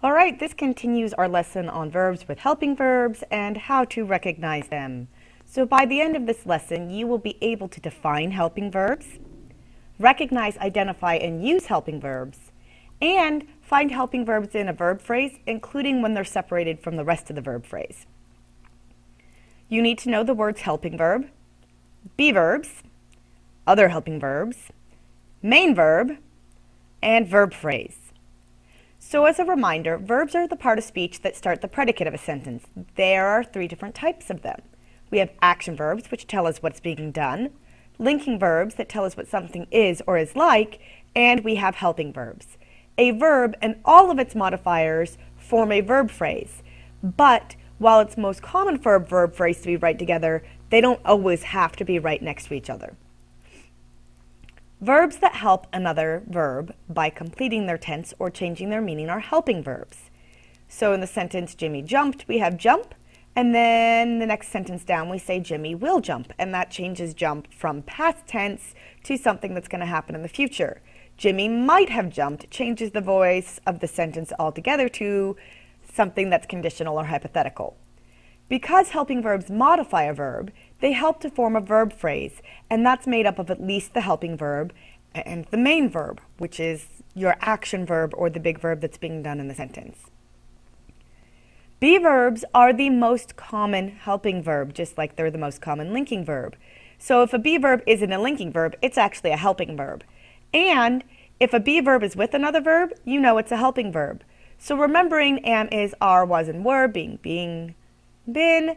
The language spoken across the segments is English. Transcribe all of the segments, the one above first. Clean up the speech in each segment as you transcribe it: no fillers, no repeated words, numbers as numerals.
All right, this continues our lesson on verbs with helping verbs and how to recognize them. So by the end of this lesson, you will be able to define helping verbs, recognize, identify, and use helping verbs, and find helping verbs in a verb phrase, including when they're separated from the rest of the verb phrase. You need to know the words helping verb, be verbs, other helping verbs, main verb, and verb phrase. So as a reminder, verbs are the part of speech that start the predicate of a sentence. There are 3 different types of them. We have action verbs, which tell us what's being done, linking verbs that tell us what something is or is like, and we have helping verbs. A verb and all of its modifiers form a verb phrase, but while it's most common for a verb phrase to be right together, they don't always have to be right next to each other. Verbs that help another verb by completing their tense or changing their meaning are helping verbs. So in the sentence, Jimmy jumped, we have jump, and then the next sentence down we say Jimmy will jump, and that changes jump from past tense to something that's going to happen in the future. Jimmy might have jumped changes the voice of the sentence altogether to something that's conditional or hypothetical. Because helping verbs modify a verb, they help to form a verb phrase, and that's made up of at least the helping verb and the main verb, which is your action verb or the big verb that's being done in the sentence. Be verbs are the most common helping verb, just like they're the most common linking verb. So if a be verb isn't a linking verb, it's actually a helping verb. And if a be verb is with another verb, you know it's a helping verb. So remembering am, is, are, was, and were, being, been,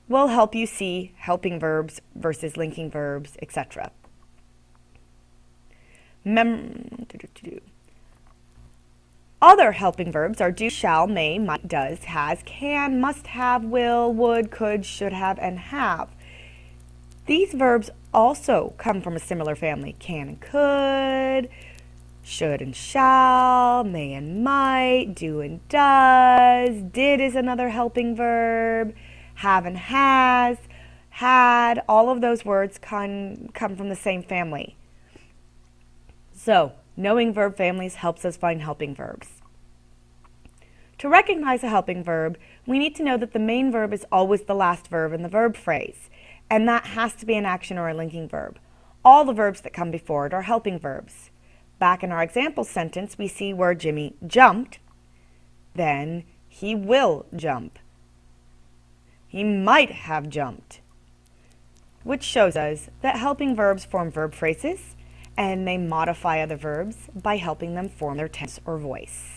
will help you see helping verbs versus linking verbs, etc. Other helping verbs are do, shall, may, might, does, has, can, must have, will, would, could, should have, and have. These verbs also come from a similar family: can and could, should and shall, may and might, do and does, did is another helping verb, have and has, had, all of those words come from the same family. So, knowing verb families helps us find helping verbs. To recognize a helping verb, we need to know that the main verb is always the last verb in the verb phrase, and that has to be an action or a linking verb. All the verbs that come before it are helping verbs. Back in our example sentence, we see where Jimmy jumped, then he will jump. He might have jumped, which shows us that helping verbs form verb phrases, and they modify other verbs by helping them form their tense or voice.